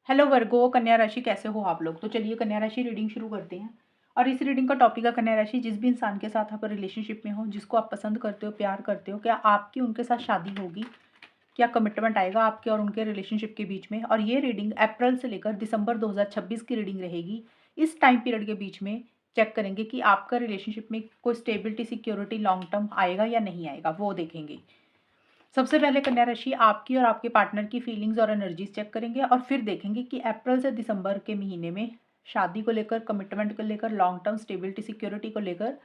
Hello वर्गो, कन्या राशि कैसे हो आप लोग। तो चलिए कन्या राशि रीडिंग शुरू करते हैं। और इस रीडिंग का टॉपिक है कन्या राशि, जिस भी इंसान के साथ आप रिलेशनशिप में हो, जिसको आप पसंद करते हो, प्यार करते हो, क्या आपकी उनके साथ शादी होगी, क्या कमिटमेंट आएगा आपके और उनके रिलेशनशिप के बीच में। और ये रीडिंग अप्रैल से लेकर दिसंबर 2026 की रीडिंग रहेगी। इस टाइम पीरियड के बीच में चेक करेंगे कि आपका रिलेशनशिप में कोई स्टेबिलिटी, सिक्योरिटी लॉन्ग टर्म आएगा या नहीं आएगा, वो देखेंगे। सबसे पहले कन्या राशि आपकी और आपके पार्टनर की फीलिंग्स और एनर्जीज चेक करेंगे और फिर देखेंगे कि अप्रैल से दिसंबर के महीने में शादी को लेकर, कमिटमेंट को लेकर, लॉन्ग टर्म स्टेबिलिटी, सिक्योरिटी को लेकर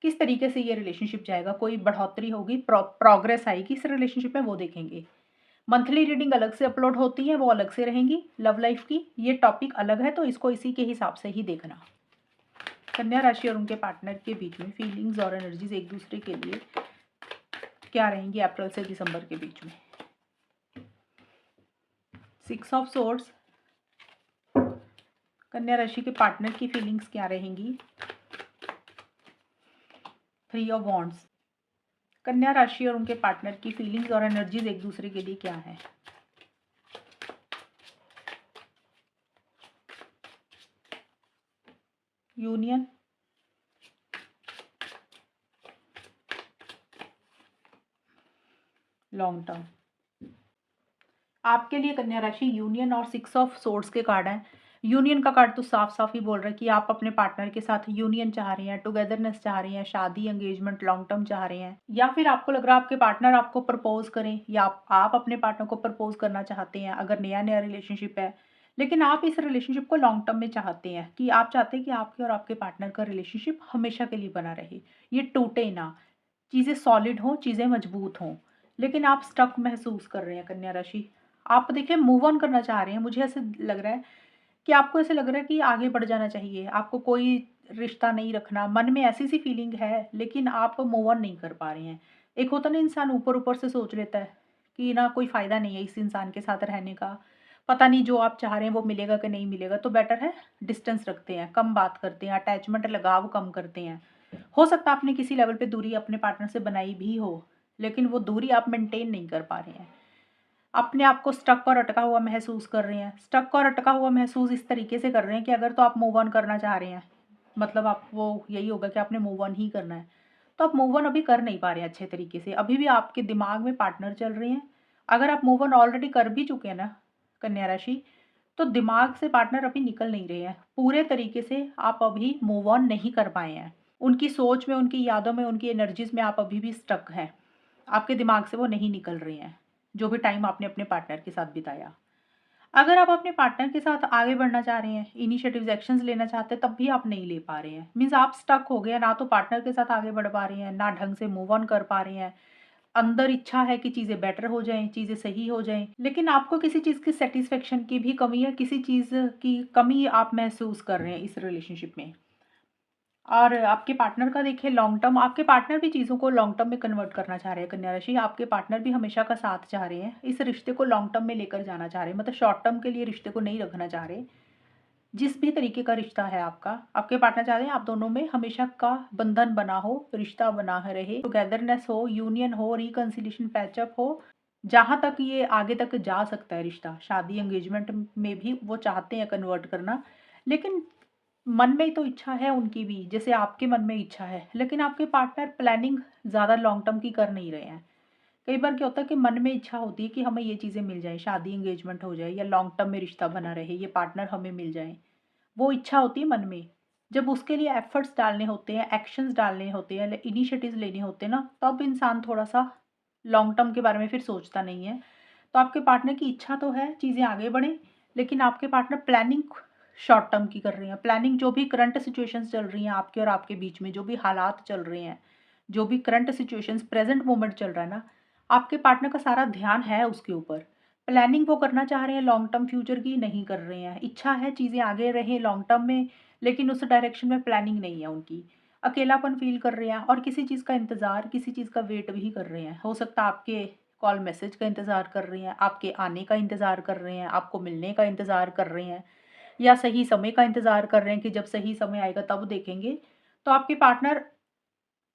किस तरीके से ये रिलेशनशिप जाएगा, कोई बढ़ोतरी होगी, प्रोग्रेस आएगी इस रिलेशनशिप में, वो देखेंगे। मंथली रीडिंग अलग से अपलोड होती है, वो अलग से रहेंगी। लव लाइफ की ये टॉपिक अलग है, तो इसको इसी के हिसाब से ही देखना। कन्या राशि और उनके पार्टनर के बीच में फीलिंग्स और एनर्जीज एक दूसरे के लिए क्या रहेंगी अप्रैल से दिसंबर के बीच में। 6 ऑफ सोर्ड्स, कन्या राशि के पार्टनर की फीलिंग्स क्या रहेंगी। 3 ऑफ वॉन्ड्स, कन्या राशि और उनके पार्टनर की फीलिंग्स और एनर्जीज एक दूसरे के लिए क्या है। Union, long term. आपके लिए कन्या राशि यूनियन और 6 ऑफ सोर्ड्स के कार्ड हैं। यूनियन का कार्ड तो साफ साफ ही बोल रहा है कि आप अपने पार्टनर के साथ यूनियन चाह रहे हैं, टुगेदरनेस चाह रहे हैं, शादी, एंगेजमेंट, लॉन्ग टर्म चाह रहे हैं। या फिर आपको लग रहा है आपके पार्टनर आपको प्रपोज करें, या आप अपने पार्टनर को प्रपोज करना चाहते हैं अगर नया नया रिलेशनशिप है। लेकिन आप इस रिलेशनशिप को लॉन्ग टर्म में चाहते हैं, कि आप चाहते हैं कि आपके और आपके पार्टनर का रिलेशनशिप हमेशा के लिए बना रहे, ये टूटे ना, चीज़ें सॉलिड हों, चीज़ें मजबूत हों। लेकिन आप स्टक महसूस कर रहे हैं कन्या राशि। आप देखिए मूव ऑन करना चाह रहे हैं। मुझे ऐसे लग रहा है कि आपको ऐसे लग रहा है कि आगे बढ़ जाना चाहिए, आपको कोई रिश्ता नहीं रखना, मन में ऐसी सी फीलिंग है, लेकिन आप मूव ऑन नहीं कर पा रहे हैं। एक होता ना, इंसान ऊपर ऊपर से सोच लेता है कि ना कोई फ़ायदा नहीं है इस इंसान के साथ रहने का, पता नहीं जो आप चाह रहे हैं वो मिलेगा कि नहीं मिलेगा, तो बेटर है डिस्टेंस रखते हैं, कम बात करते हैं, अटैचमेंट, लगाव कम करते हैं। हो सकता है आपने किसी लेवल पे दूरी अपने पार्टनर से बनाई भी हो, लेकिन वो दूरी आप मेंटेन नहीं कर पा रहे हैं। अपने आप को स्टक और अटका हुआ महसूस कर रहे हैं। स्टक और अटका हुआ महसूस इस तरीके से कर रहे हैं कि अगर तो आप मूव ऑन करना चाह रहे हैं, मतलब आप वो यही होगा कि आपने मूव ऑन ही करना है, तो आप मूव ऑन अभी कर नहीं पा रहे हैं अच्छे तरीके से। अभी भी आपके दिमाग में पार्टनर चल रहे हैं। अगर आप मूव ऑन ऑलरेडी कर भी चुके हैं ना कन्या राशि, तो दिमाग से पार्टनर अभी निकल नहीं रहे हैं पूरे तरीके से। आप अभी मूव ऑन नहीं कर पाए हैं। उनकी सोच में, उनकी यादों में, उनकी एनर्जीज में आप अभी भी स्टक हैं। आपके दिमाग से वो नहीं निकल रहे हैं, जो भी टाइम आपने अपने पार्टनर के साथ बिताया। अगर आप अपने पार्टनर के साथ आगे बढ़ना चाह रहे हैं, इनिशिएटिव्स, एक्शंस लेना चाहते हैं, तब भी आप नहीं ले पा रहे हैं। मीन्स आप स्टक हो गए हैं, ना तो पार्टनर के साथ आगे बढ़ पा रहे हैं, ना ढंग से मूव ऑन कर पा रहे हैं। अंदर इच्छा है कि चीज़ें बेटर हो जाएँ, चीज़ें सही हो जाएँ, लेकिन आपको किसी चीज़ की सैटिस्फैक्शन की भी कमी है, किसी चीज़ की कमी आप महसूस कर रहे हैं इस रिलेशनशिप में। और आपके पार्टनर का देखिए लॉन्ग टर्म, आपके पार्टनर भी चीज़ों को लॉन्ग टर्म में कन्वर्ट करना चाह रहे हैं कन्या राशि। आपके पार्टनर भी हमेशा का साथ चाह रहे हैं, इस रिश्ते को लॉन्ग टर्म में लेकर जाना चाह रहे हैं, मतलब शॉर्ट टर्म के लिए रिश्ते को नहीं रखना चाह रहे। जिस भी तरीके का रिश्ता है आपका, आपके पार्टनर चाहते हैं आप दोनों में हमेशा का बंधन बना हो, रिश्ता बना रहे, टुगेदरनेस हो, यूनियन हो, रिकंसिलिएशन, पैचअप हो। जहाँ तक ये आगे तक जा सकता है रिश्ता, शादी, एंगेजमेंट में भी वो चाहते हैं कन्वर्ट करना। लेकिन मन में ही तो इच्छा है उनकी भी, जैसे आपके मन में इच्छा है, लेकिन आपके पार्टनर प्लानिंग ज़्यादा लॉन्ग टर्म की कर नहीं रहे हैं। कई बार क्या होता है कि मन में इच्छा होती है कि हमें ये चीज़ें मिल जाए, शादी, एंगेजमेंट हो जाए, या लॉन्ग टर्म में रिश्ता बना रहे, ये पार्टनर हमें मिल जाए। वो इच्छा होती है मन में। जब उसके लिए एफर्ट्स डालने होते हैं, एक्शंस डालने होते हैं, इनिशिएटिव्स लेने होते हैं ना, तब इंसान थोड़ा-सा लॉन्ग टर्म के बारे में फिर सोचता नहीं है। तो आपके पार्टनर की इच्छा तो है चीज़ें आगे बढ़ें, लेकिन आपके पार्टनर प्लानिंग शॉर्ट टर्म की कर रहे हैं। प्लानिंग, जो भी करंट सिचुएशंस चल रही हैं आपके और आपके बीच में, जो भी हालात चल रहे हैं, जो भी करंट सिचुएशंस, प्रेज़ेंट मोमेंट चल रहा है ना, आपके पार्टनर का सारा ध्यान है उसके ऊपर। प्लानिंग वो करना चाह रहे हैं लॉन्ग टर्म फ्यूचर की, नहीं कर रहे हैं। इच्छा है चीज़ें आगे रहें लॉन्ग टर्म में, लेकिन उस डायरेक्शन में प्लानिंग नहीं है उनकी। अकेलापन फ़ील कर रहे हैं और किसी चीज़ का इंतज़ार, किसी चीज़ का वेट भी कर रहे हैं। हो सकता है आपके कॉल मैसेज का इंतज़ार कर रहे हैं, आपके आने का इंतज़ार कर रहे हैं, आपको मिलने का इंतज़ार कर रहे हैं, या सही समय का इंतज़ार कर रहे हैं कि जब सही समय आएगा तब देखेंगे। तो आपके पार्टनर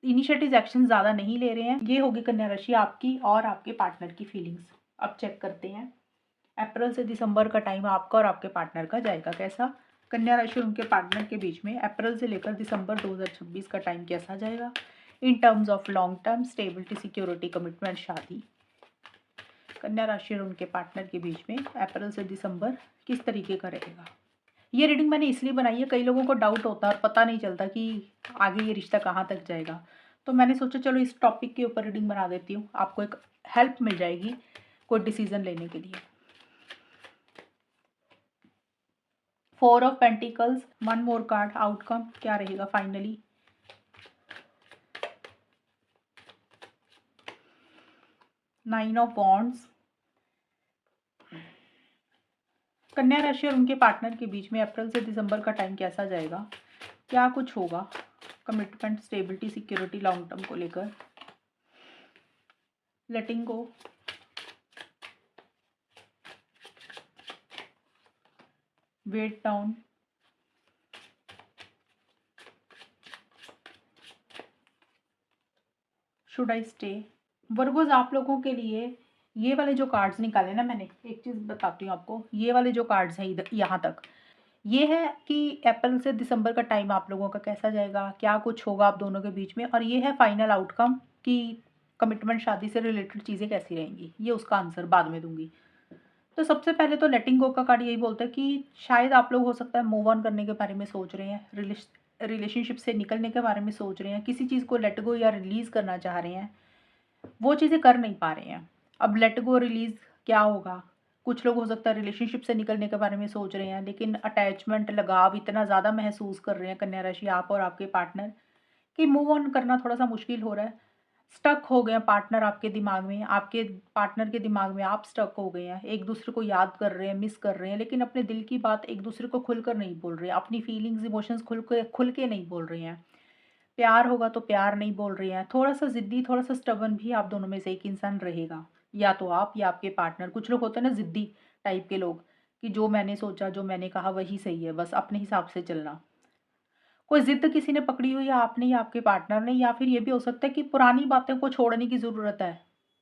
इनिशिएटिव एक्शन ज़्यादा नहीं ले रहे हैं। ये होगी कन्या राशि आपकी और आपके पार्टनर की फीलिंग्स। अब चेक करते हैं अप्रैल से दिसंबर का टाइम आपका और आपके पार्टनर का जाएगा कैसा? कन्या राशि और उनके पार्टनर के बीच में अप्रैल से लेकर दिसंबर 2026 का टाइम कैसा जाएगा in terms of long term, stability, security, commitment, शादी। कन्या राशि और उनके पार्टनर के बीच में अप्रैल से दिसंबर किस तरीके का रहेगा? ये रीडिंग मैंने इसलिए बनाई है, कई लोगों को डाउट होता है और पता नहीं चलता कि आगे ये रिश्ता कहाँ तक जाएगा। तो मैंने सोचा चलो इस टॉपिक के ऊपर रीडिंग बना देती हूँ, आपको एक हेल्प मिल जाएगी कोई डिसीजन लेने के लिए। 4 of pentacles, 1 more card, outcome क्या रहेगा फाइनली? Nine of wands. कन्या राशि और उनके पार्टनर के बीच में अप्रैल से दिसंबर का टाइम कैसा जाएगा? क्या कुछ होगा commitment, stability, security, long term को लेकर? Letting go, weigh down, should I stay? Virgos आप लोगों के लिए ये वाले जो कार्ड्स निकाले ना, मैंने एक चीज़ बताती हूँ आपको, ये वाले जो कार्ड्स हैं इधर यहाँ तक, ये है कि अप्रैल से दिसंबर का टाइम आप लोगों का कैसा जाएगा, क्या कुछ होगा आप दोनों के बीच में, और ये है फाइनल आउटकम कि कमिटमेंट, शादी से रिलेटेड चीज़ें कैसी रहेंगी। ये उसका आंसर बाद में दूंगी। तो सबसे पहले तो लेटिंग गो का कार्ड यही बोलता है कि शायद आप लोग हो सकता है मूव ऑन करने के बारे में सोच रहे हैं, रिलेशनशिप से निकलने के बारे में सोच रहे हैं, किसी चीज़ को लेट गो या रिलीज़ करना चाह रहे हैं, वो चीज़ें कर नहीं पा रहे हैं। अब लेट गो रिलीज़ क्या होगा? कुछ लोग हो सकता है रिलेशनशिप से निकलने के बारे में सोच रहे हैं, लेकिन अटैचमेंट, लगाव इतना ज़्यादा महसूस कर रहे हैं कन्या राशि आप और आपके पार्टनर कि मूव ऑन करना थोड़ा सा मुश्किल हो रहा है। स्टक हो गए हैं पार्टनर आपके दिमाग में, आपके पार्टनर के दिमाग में आप स्टक हो गए हैं, एक दूसरे को याद कर रहे हैं, मिस कर रहे हैं, लेकिन अपने दिल की बात एक दूसरे को खुलकर नहीं बोल रहे हैं, अपनी फीलिंग्स, इमोशंस खुल के नहीं बोल रहे हैं। प्यार होगा तो प्यार नहीं बोल रहे हैं, थोड़ा सा ज़िद्दी, थोड़ा सा स्टबर्न भी आप दोनों में से एक इंसान रहेगा, या तो आप या आपके पार्टनर। कुछ लोग होते हैं ना ज़िद्दी टाइप के लोग, कि जो मैंने सोचा, जो मैंने कहा वही सही है, बस अपने हिसाब से चलना। कोई ज़िद किसी ने पकड़ी हुई है, आपने या आपके पार्टनर ने, या फिर ये भी हो सकता है कि पुरानी बातें को छोड़ने की ज़रूरत है।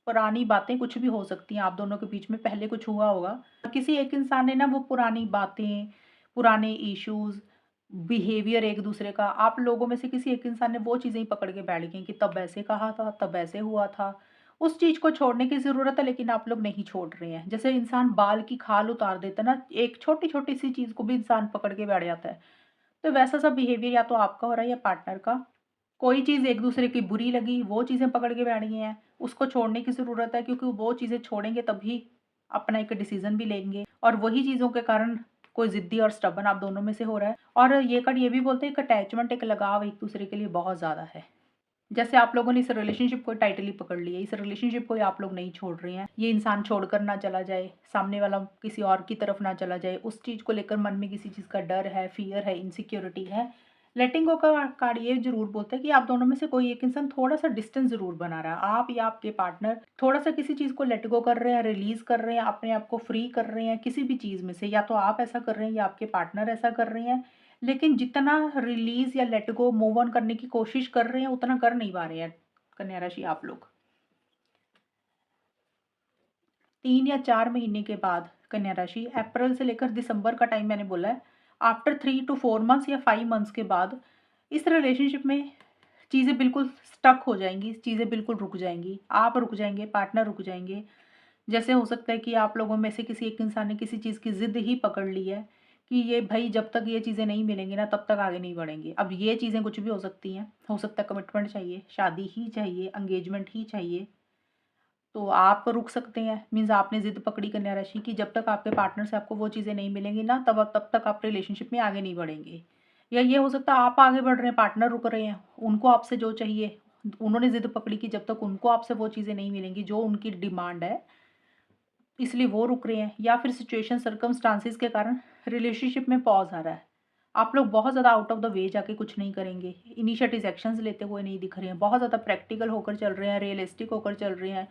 पुरानी बातें कुछ भी हो सकती हैं, आप दोनों के बीच में पहले कुछ हुआ होगा। किसी एक इंसान ने ना वो पुरानी बातें, पुराने इश्यूज़, बिहेवियर एक दूसरे का, आप लोगों में से किसी एक इंसान ने वो चीज़ें ही पकड़ के बैठ गई कि तब ऐसे कहा था, तब ऐसे हुआ था। उस चीज़ को छोड़ने की ज़रूरत है, लेकिन आप लोग नहीं छोड़ रहे हैं। जैसे इंसान बाल की खाल उतार देता है ना, एक छोटी-छोटी सी चीज़ को भी इंसान पकड़ के बैठ जाता है। तो वैसा सा बिहेवियर या तो आपका हो रहा है या पार्टनर का। कोई चीज़ एक दूसरे की बुरी लगी, वो चीज़ें पकड़ के बैठ गए हैं, उसको छोड़ने की ज़रूरत है, क्योंकि वो चीज़ें छोड़ेंगे तभी अपना एक डिसीज़न भी लेंगे, और वही चीज़ों के कारण कोई ज़िद्दी और स्टबर्न आप दोनों में से हो रहा है। और ये कार्ड ये भी बोलते हैं एक अटैचमेंट, एक लगाव एक दूसरे के लिए बहुत ज़्यादा है। जैसे आप लोगों ने इस रिलेशनशिप को टाइटली पकड़ लिया, इस रिलेशनशिप को आप लोग नहीं छोड़ रहे हैं। ये इंसान छोड़कर ना चला जाए, सामने वाला किसी और की तरफ ना चला जाए, उस चीज़ को लेकर मन में किसी चीज़ का डर है, फ़ियर है, इनसिक्योरिटी है। लेटिंग गो का कार्ड ये ज़रूर बोलता है कि आप दोनों में से कोई एक इंसान थोड़ा-सा डिस्टेंस ज़रूर बना रहा है। आप या आपके पार्टनर थोड़ा-सा किसी चीज़ को लेट गो कर रहे हैं, रिलीज़ कर रहे हैं, अपने आप को फ्री कर रहे हैं किसी भी चीज़ में से, या तो आप ऐसा कर रहे हैं या आपके पार्टनर ऐसा कर रहे हैं। लेकिन जितना रिलीज़ या लेट गो, मूव ऑन करने की कोशिश कर रहे हैं, उतना कर नहीं पा रहे हैं कन्या राशि आप लोग। 3 या 4 महीने के बाद कन्या राशि, अप्रैल से लेकर दिसंबर का टाइम मैंने बोला है, आफ्टर 3 टू 4 मंथ्स या 5 मंथ्स के बाद इस रिलेशनशिप में चीज़ें बिल्कुल स्टक हो जाएँगी, चीज़ें बिल्कुल रुक जाएँगी। आप रुक जाएँगे, पार्टनर रुक जाएँगे। जैसे हो सकता है कि आप लोगों में से किसी एक इंसान ने किसी चीज़ की ज़िद ही पकड़ ली है कि ये भई जब तक ये चीज़ें नहीं मिलेंगी ना तब तक आगे नहीं बढ़ेंगे। अब ये चीज़ें कुछ भी हो सकती हैं। हो सकता है कमिटमेंट चाहिए, शादी ही चाहिए, एंगेजमेंट ही चाहिए। तो आप रुक सकते हैं, मीन्स आपने ज़िद पकड़ी कन्या राशि की जब तक आपके पार्टनर से आपको वो चीज़ें नहीं मिलेंगी ना तब तक आप रिलेशनशिप में आगे नहीं बढ़ेंगे। या ये हो सकता है आप आगे बढ़ रहे हैं, पार्टनर रुक रहे हैं, उनको आपसे जो चाहिए, उन्होंने ज़िद पकड़ी कि जब तक उनको आपसे वो चीज़ें नहीं मिलेंगी जो उनकी डिमांड है, इसलिए वो रुक रहे हैं। या फिर सिचुएशन, सर्कमस्टांसेस के कारण रिलेशनशिप में पॉज़ आ रहा है। आप लोग बहुत ज़्यादा आउट ऑफ द वे जाके कुछ नहीं करेंगे, इनिशिएटिव एक्शंस लेते हुए नहीं दिख रहे हैं, बहुत ज़्यादा प्रैक्टिकल होकर चल रहे हैं, रियलिस्टिक होकर चल रहे हैं,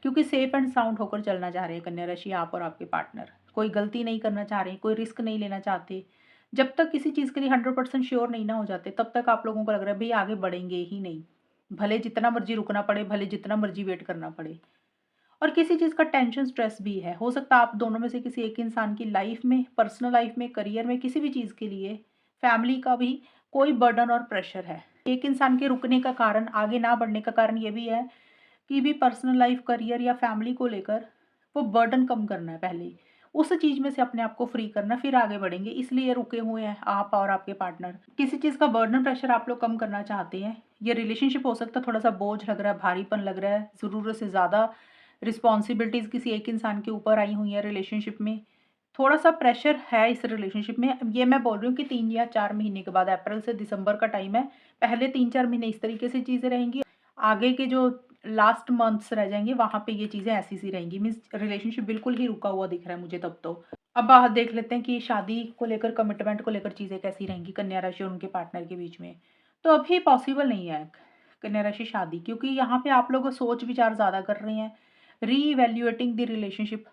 क्योंकि सेफ एंड साउंड होकर चलना चाह रहे हैं कन्या राशि आप और आपके पार्टनर। कोई गलती नहीं करना चाह रहे, कोई रिस्क नहीं लेना चाहते। जब तक किसी चीज़ के लिए 100% श्योर नहीं ना हो जाते, तब तक आप लोगों को लग रहा है भई आगे बढ़ेंगे ही नहीं। भले जितना मर्ज़ी रुकना पड़े, भले जितना मर्ज़ी वेट करना पड़े। और किसी चीज़ का टेंशन, स्ट्रेस भी है। हो सकता है आप दोनों में से किसी एक इंसान की लाइफ़ में, पर्सनल लाइफ़ में, करियर में, किसी भी चीज़ के लिए, फैमिली का भी कोई बर्डन और प्रेशर है। एक इंसान के रुकने का कारण, आगे ना बढ़ने का कारण ये भी है कि भी पर्सनल लाइफ़, करियर या फैमिली को लेकर वो बर्डन कम करना है पहले ही। उस चीज़ में से अपने आप को फ्री करना, फिर आगे बढ़ेंगे, इसलिए रुके हुए हैं आप और आपके पार्टनर। किसी चीज़ का बर्डन, प्रेशर आप लोग कम करना चाहते हैं। ये रिलेशनशिप हो सकता है थोड़ा-सा बोझ लग रहा है, भारीपन लग रहा है, ज़रूरत से ज़्यादा रिस्पॉन्सिबिलिटीज़ किसी एक इंसान के ऊपर आई हुई हैं रिलेशनशिप में। थोड़ा-सा प्रेशर है इस रिलेशनशिप में। ये मैं बोल रही हूँ कि 3 या 4 महीने के बाद, अप्रैल से दिसंबर का टाइम है। पहले 3-4 महीने इस तरीके से चीज़ें रहेंगी। आगे के जो लास्ट मंथ्स रह जाएँगे, वहाँ पे ये चीज़ें ऐसी-सी रहेंगी। मीन्स रिलेशनशिप बिल्कुल ही रुका हुआ दिख रहा है मुझे तब तो। अब देख लेते हैं कि शादी को लेकर, कमिटमेंट को लेकर चीज़ें कैसी रहेंगी कन्या राशि और उनके पार्टनर के बीच में। तो अभी पॉसिबल नहीं है कन्या राशि शादी, क्योंकि यहाँ पे आप लोग सोच-विचार ज़्यादा कर रहे हैं। री-इवैल्यूएटिंग द रिलेशनशिप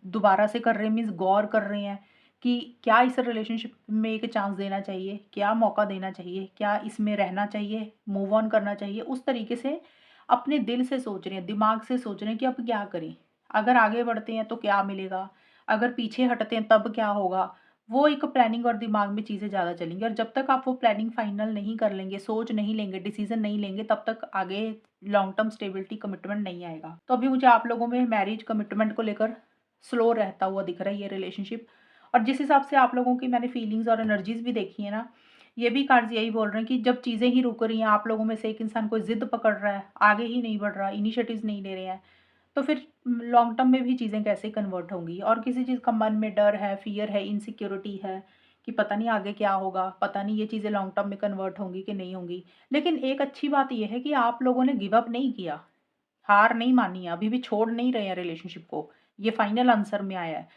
दोबारा से कर रहे हैं, मीन्स गौर कर रहे हैं कि क्या इस रिलेशनशिप में एक चांस देना चाहिए, क्या मौका देना चाहिए, क्या इसमें रहना चाहिए, मूव ऑन करना चाहिए। उस तरीके से अपने दिल से सोच रहे हैं, दिमाग से सोच रहे हैं कि अब क्या करें? अगर आगे बढ़ते हैं तो क्या मिलेगा? अगर पीछे हटते हैं तब क्या होगा? वो एक प्लानिंग और दिमाग में चीज़ें ज़्यादा चलेंगी, और जब तक आप वो प्लानिंग फाइनल नहीं कर लेंगे, सोच नहीं लेंगे, डिसीज़न नहीं लेंगे, तब तक आगे लॉन्ग टर्म स्टेबिलिटी, कमिटमेंट नहीं आएगा। तो अभी मुझे आप लोगों में मैरिज कमिटमेंट को लेकर स्लो रहता हुआ दिख रहा है ये रिलेशनशिप। और जिस हिसाब से आप लोगों की मैंने फीलिंग्स और एनर्जीज़ भी देखी है ना, ये भी कार्ड्स यही बोल रहे हैं कि जब चीज़ें ही रुक रही हैं, आप लोगों में से एक इंसान कोई ज़िद पकड़ रहा है, आगे ही नहीं बढ़ रहा, इनिशिएटिव्स नहीं ले रहे हैं, तो फिर लॉन्ग टर्म में भी चीज़ें कैसे कन्वर्ट होंगी? और किसी चीज़ का मन में डर है, फ़ियर है, इनसिक्योरिटी है कि पता नहीं आगे क्या होगा, पता नहीं ये चीज़ें लॉन्ग टर्म में कन्वर्ट होंगी कि नहीं होंगी। लेकिन एक अच्छी बात ये है कि आप लोगों ने गिव अप नहीं किया, हार नहीं मानी है, अभी भी छोड़ नहीं रहे हैं रिलेशनशिप को। ये फाइनल आंसर में आया है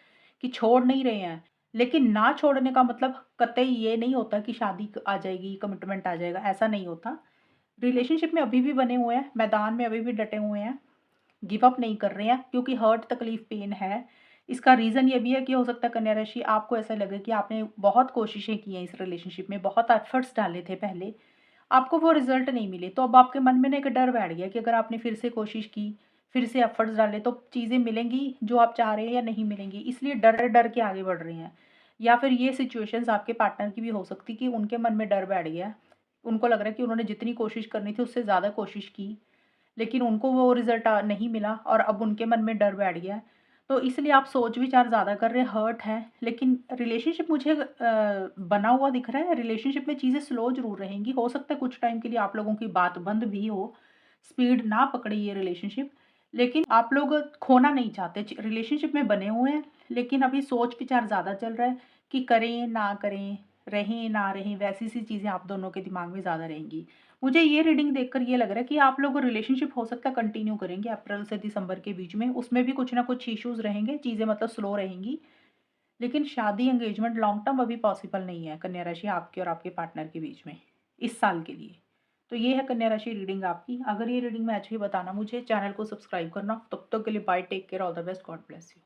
कि छोड़ नहीं रहे हैं। लेकिन ना छोड़ने का मतलब कतई ये नहीं होता कि शादी आ जाएगी, कमिटमेंट आ जाएगा, ऐसा नहीं होता। रिलेशनशिप में अभी भी बने हुए हैं, मैदान में अभी भी डटे हुए हैं, गिव अप नहीं कर रहे हैं, क्योंकि हर्ट, तकलीफ, पेन है। इसका रीज़न ये भी है कि हो सकता है कन्या राशि आपको ऐसा लगे कि आपने बहुत कोशिशें की हैं इस रिलेशनशिप में, बहुत एफर्ट्स डाले थे पहले, आपको वो रिज़ल्ट नहीं मिले, तो अब आपके मन में ना एक डर बैठ गया कि अगर आपने फिर से कोशिश की, फिर से एफर्ट्स डाले, तो चीज़ें मिलेंगी जो आप चाह रहे हैं या नहीं मिलेंगी, इसलिए डर-डर के आगे बढ़ रहे हैं। या फिर ये सिचुएशंस आपके पार्टनर की भी हो सकती है कि उनके मन में डर बैठ गया है। उनको लग रहा है कि उन्होंने जितनी कोशिश करनी थी उससे ज़्यादा कोशिश की, लेकिन उनको वो रिज़ल्ट नहीं मिला और अब उनके मन में डर बैठ गया है। तो इसलिए आप सोच-विचार ज़्यादा कर रहे हैं, हर्ट हैं, लेकिन रिलेशनशिप मुझे बना हुआ दिख रहा है। रिलेशनशिप में चीज़ें स्लो ज़रूर रहेंगी। हो सकता है कुछ टाइम के लिए आप लोगों की बात बंद भी हो, स्पीड ना पकड़े ये रिलेशनशिप, लेकिन आप लोग खोना नहीं चाहते। रिलेशनशिप में बने हुए हैं, लेकिन अभी सोच-विचार ज़्यादा चल रहा है कि करें, ना करें, रहें, ना रहें, वैसी-सी चीज़ें आप दोनों के दिमाग में ज़्यादा रहेंगी। मुझे ये रीडिंग देखकर ये लग रहा है कि आप लोग रिलेशनशिप हो सकता है कंटिन्यू करेंगे अप्रैल से दिसंबर के बीच में, उसमें भी कुछ ना कुछ इश्यूज़ रहेंगे, चीज़ें मतलब स्लो रहेंगी। लेकिन शादी, एंगेजमेंट लॉन्ग टर्म अभी पॉसिबल नहीं है कन्या राशि आपके और आपके पार्टनर के बीच में, इस साल के लिए। तो ये है कन्या राशि रीडिंग आपकी। अगर ये रीडिंग मैच हुई बताना मुझे, चैनल को सब्सक्राइब करना। तब तक के लिए bye, take care, all the best, God bless you.